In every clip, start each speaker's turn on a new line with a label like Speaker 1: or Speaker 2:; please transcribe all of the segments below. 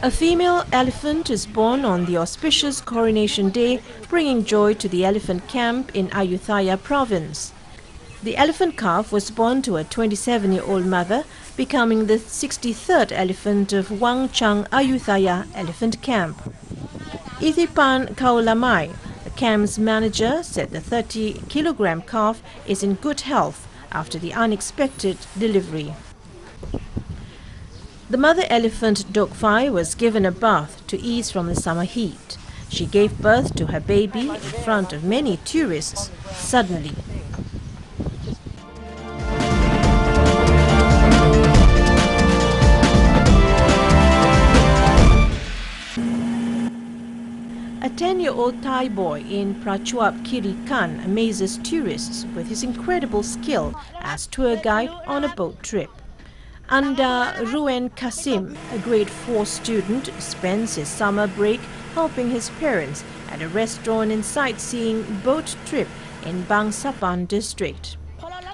Speaker 1: A female elephant is born on the auspicious coronation day, bringing joy to the elephant camp in Ayutthaya province. The elephant calf was born to a 27-year-old mother, becoming the 63rd elephant of Wangchang Ayutthaya Elephant Camp. Ithipan Kaulamai, the camp's manager, said the 30-kilogram calf is in good health after the unexpected delivery. The mother elephant Dokphai was given a bath to ease from the summer heat. She gave birth to her baby in front of many tourists suddenly. A 10-year-old Thai boy in Prachuap Khiri Khan amazes tourists with his incredible skill as tour guide on a boat trip. Anda Ruen Kasim, a grade 4 student, spends his summer break helping his parents at a restaurant and sightseeing boat trip in Bangsapan district.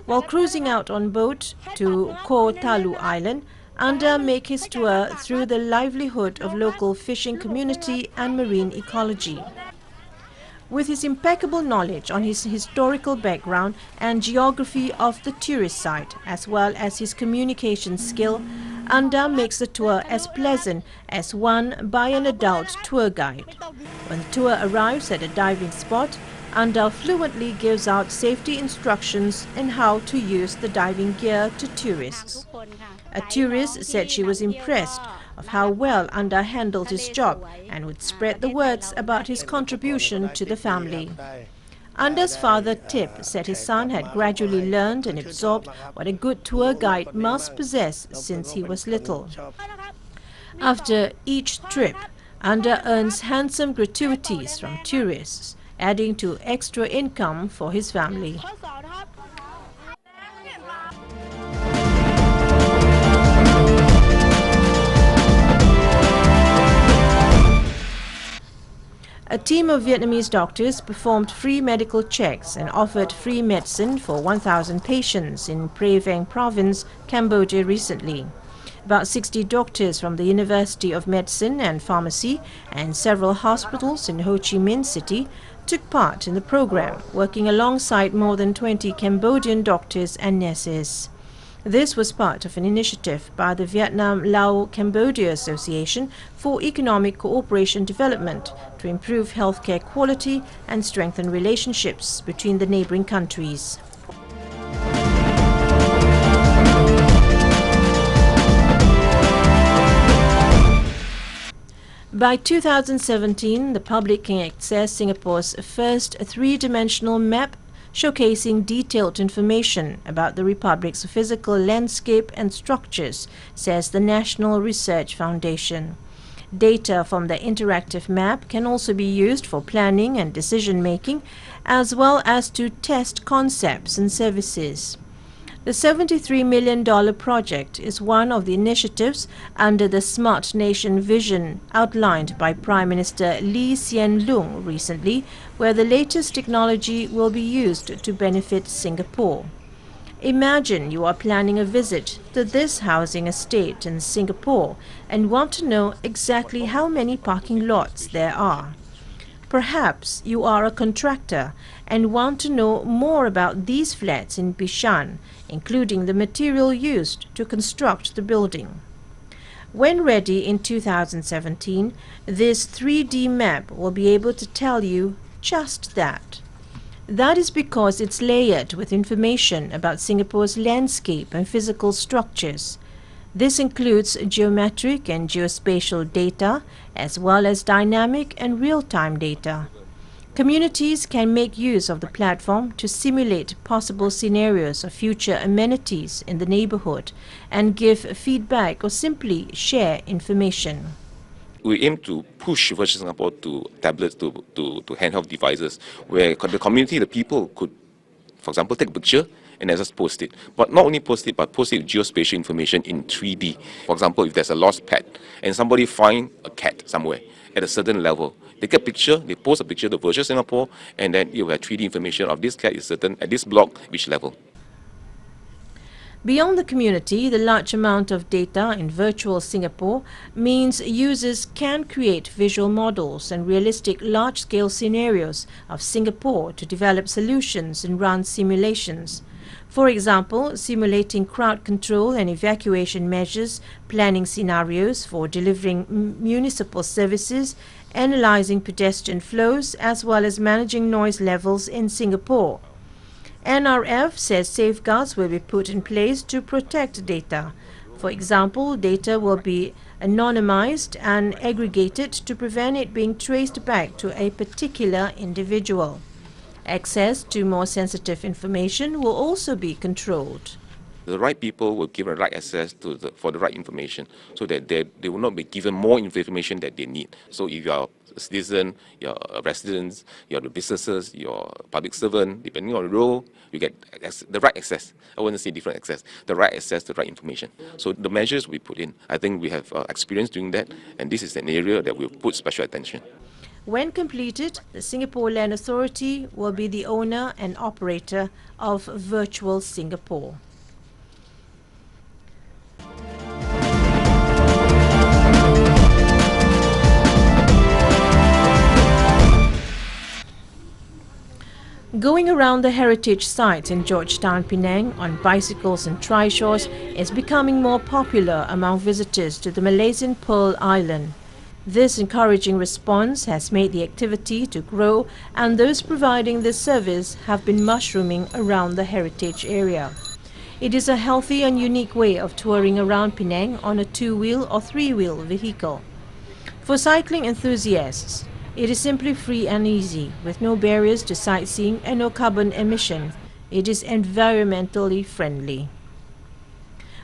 Speaker 1: While cruising out on boat to Ko Talu Island, Anda makes his tour through the livelihood of local fishing community and marine ecology. With his impeccable knowledge on his historical background and geography of the tourist site, as well as his communication skill, Anda makes the tour as pleasant as one by an adult tour guide. When the tour arrives at a diving spot, Anda fluently gives out safety instructions on how to use the diving gear to tourists. A tourist said she was impressed of how well Anda handled his job and would spread the words about his contribution to the family. Anda's father, Tip, said his son had gradually learned and absorbed what a good tour guide must possess since he was little. After each trip, Anda earns handsome gratuities from tourists, adding to extra income for his family. A team of Vietnamese doctors performed free medical checks and offered free medicine for 1,000 patients in Pre Vang province, Cambodia recently. About 60 doctors from the University of Medicine and Pharmacy and several hospitals in Ho Chi Minh City took part in the program, working alongside more than 20 Cambodian doctors and nurses. This was part of an initiative by the Vietnam-Lao-Cambodia Association for Economic Cooperation Development to improve healthcare quality and strengthen relationships between the neighboring countries. By 2017, the public can access Singapore's first three-dimensional map showcasing detailed information about the Republic's physical landscape and structures, says the National Research Foundation. Data from the interactive map can also be used for planning and decision-making, as well as to test concepts and services. The $73 million project is one of the initiatives under the Smart Nation vision outlined by Prime Minister Lee Hsien Loong recently, where the latest technology will be used to benefit Singapore. Imagine you are planning a visit to this housing estate in Singapore and want to know exactly how many parking lots there are. Perhaps you are a contractor and want to know more about these flats in Bishan, including the material used to construct the building. When ready in 2017, this 3D map will be able to tell you just that. That is because it's layered with information about Singapore's landscape and physical structures. This includes geometric and geospatial data, as well as dynamic and real-time data. Communities can make use of the platform to simulate possible scenarios of future amenities in the neighborhood and give feedback or simply share information.
Speaker 2: We aim to push Virtual Singapore to tablets, to handheld devices, where the community, the people could, for example, take a picture and then just post it. But not only post it, but post it with geospatial information in 3D. For example, if there's a lost pet and somebody find a cat somewhere at a certain level, they get a picture, they post a picture to Virtual Singapore, and then you have 3D information of this cat is certain at this block, which level.
Speaker 1: Beyond the community, the large amount of data in virtual Singapore means users can create visual models and realistic large-scale scenarios of Singapore to develop solutions and run simulations. For example, simulating crowd control and evacuation measures, planning scenarios for delivering municipal services, analyzing pedestrian flows, as well as managing noise levels in Singapore. NRF says safeguards will be put in place to protect data. For example, data will be anonymized and aggregated to prevent it being traced back to a particular individual. Access to more sensitive information will also be controlled.
Speaker 2: The right people will give the right access for the right information so that they will not be given more information that they need. So if you are a citizen, you're a resident, you're the businesses, you're a public servant, depending on the role, you get the right access. I wouldn't say different access, the right access to the right information. So the measures we put in, I think we have experience doing that, and this is an area that we'll put special attention.
Speaker 1: When completed, the Singapore Land Authority will be the owner and operator of Virtual Singapore. Going around the heritage sites in Georgetown, Penang on bicycles and trishaws is becoming more popular among visitors to the Malaysian Pearl Island. This encouraging response has made the activity to grow, and those providing this service have been mushrooming around the heritage area. It is a healthy and unique way of touring around Penang on a two-wheel or three-wheel vehicle. For cycling enthusiasts, it is simply free and easy, with no barriers to sightseeing and no carbon emission. It is environmentally friendly.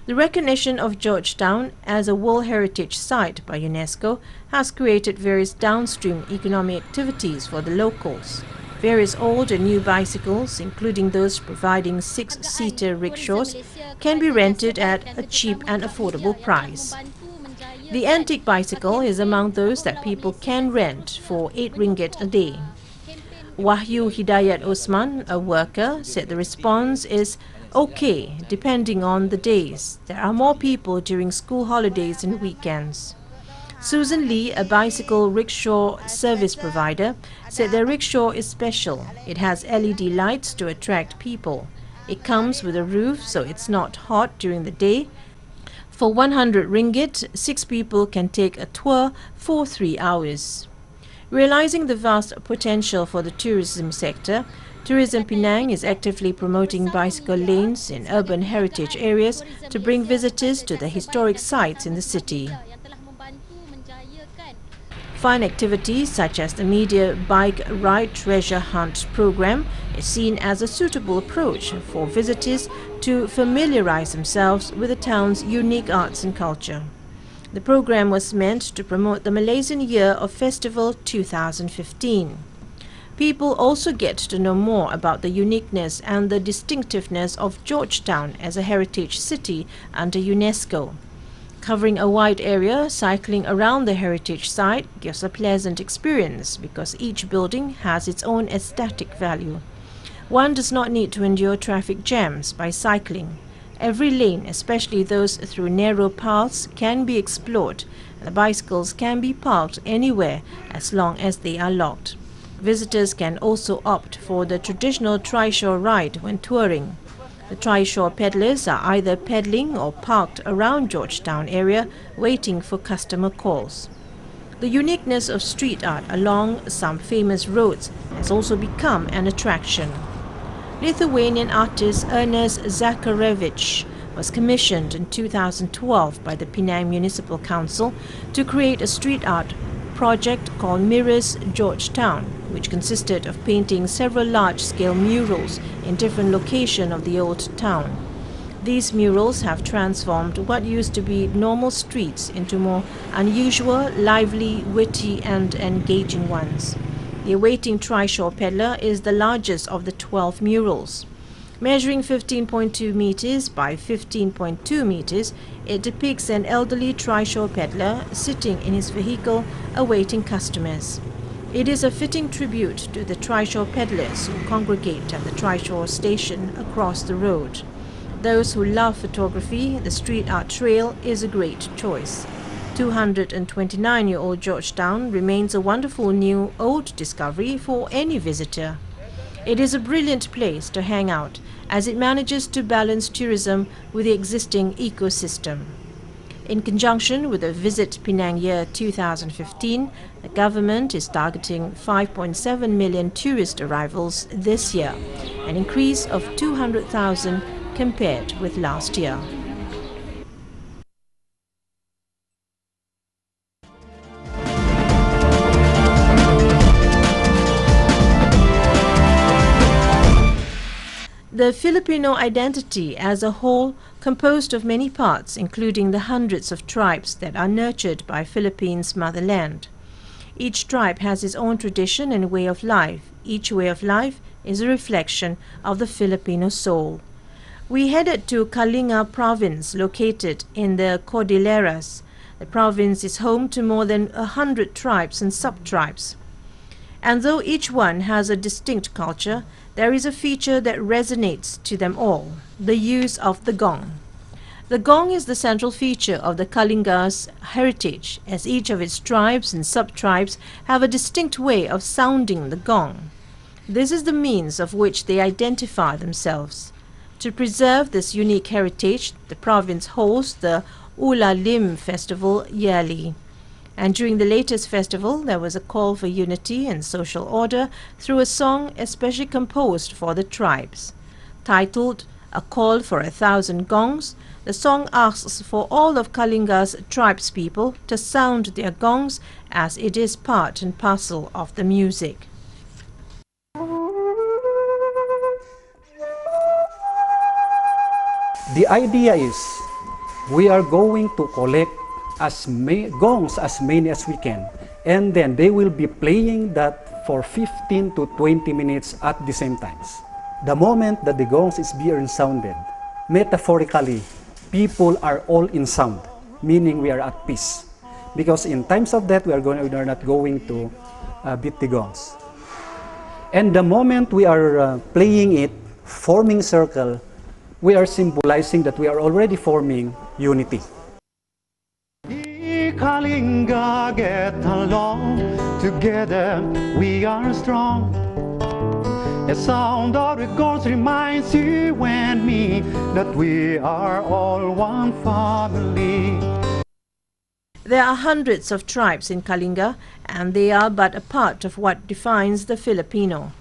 Speaker 1: The recognition of Georgetown as a World Heritage Site by UNESCO has created various downstream economic activities for the locals. Various old and new bicycles, including those providing six-seater rickshaws, can be rented at a cheap and affordable price. The antique bicycle is among those that people can rent for 8 ringgit a day. Wahyu Hidayat Osman, a worker, said the response is okay, depending on the days. There are more people during school holidays and weekends. Susan Lee, a bicycle rickshaw service provider, said their rickshaw is special. It has LED lights to attract people. It comes with a roof, so it's not hot during the day. For 100 ringgit, 6 people can take a tour for 3 hours. Realizing the vast potential for the tourism sector, Tourism Penang is actively promoting bicycle lanes in urban heritage areas to bring visitors to the historic sites in the city. Fun activities such as the Media Bike Ride Treasure Hunt program is seen as a suitable approach for visitors to familiarize themselves with the town's unique arts and culture. The program was meant to promote the Malaysian Year of Festival 2015. People also get to know more about the uniqueness and the distinctiveness of Georgetown as a heritage city under UNESCO. Covering a wide area, cycling around the heritage site gives a pleasant experience because each building has its own aesthetic value. One does not need to endure traffic jams by cycling. Every lane, especially those through narrow paths, can be explored, and the bicycles can be parked anywhere as long as they are locked. Visitors can also opt for the traditional trishaw ride when touring. The trishaw peddlers are either peddling or parked around Georgetown area waiting for customer calls. The uniqueness of street art along some famous roads has also become an attraction. Lithuanian artist Ernest Zakharevich was commissioned in 2012 by the Penang Municipal Council to create a street art project called Mirrors Georgetown, which consisted of painting several large-scale murals in different locations of the old town. These murals have transformed what used to be normal streets into more unusual, lively, witty and engaging ones. The awaiting trishaw peddler is the largest of the 12 murals. Measuring 15.2 meters by 15.2 meters, it depicts an elderly trishaw peddler sitting in his vehicle awaiting customers. It is a fitting tribute to the trishaw peddlers who congregate at the trishaw station across the road. Those who love photography, the street art trail is a great choice. 229-year-old Georgetown remains a wonderful new old discovery for any visitor. It is a brilliant place to hang out as it manages to balance tourism with the existing ecosystem. In conjunction with the Visit Penang Year 2015, the government is targeting 5.7 million tourist arrivals this year, an increase of 200,000 compared with last year. The Filipino identity as a whole, composed of many parts, including the hundreds of tribes that are nurtured by Philippines' motherland. Each tribe has its own tradition and way of life. Each way of life is a reflection of the Filipino soul. We headed to Kalinga province, located in the Cordilleras. The province is home to more than 100 tribes and sub-tribes. And though each one has a distinct culture, there is a feature that resonates to them all: the use of the gong. The gong is the central feature of the Kalinga's heritage, as each of its tribes and sub-tribes have a distinct way of sounding the gong. This is the means of which they identify themselves. To preserve this unique heritage, the province holds the Ulalim festival yearly. And during the latest festival, there was a call for unity and social order through a song especially composed for the tribes. Titled A Call for 1,000 Gongs, the song asks for all of Kalinga's tribespeople to sound their gongs, as it is part and parcel of the music.
Speaker 3: The idea is we are going to collect gongs as many as we can, and then they will be playing that for 15 to 20 minutes at the same times. The moment that the gongs is being sounded, metaphorically, people are all in sound, meaning we are at peace. Because in times of that, we are not going to beat the gongs. And the moment we are playing it, forming circle, we are symbolizing that we are already forming unity.
Speaker 4: Kalinga, get along, together we are strong. The sound of the gongs reminds you and me that we are all one family.
Speaker 1: There are hundreds of tribes in Kalinga, and they are but a part of what defines the Filipino.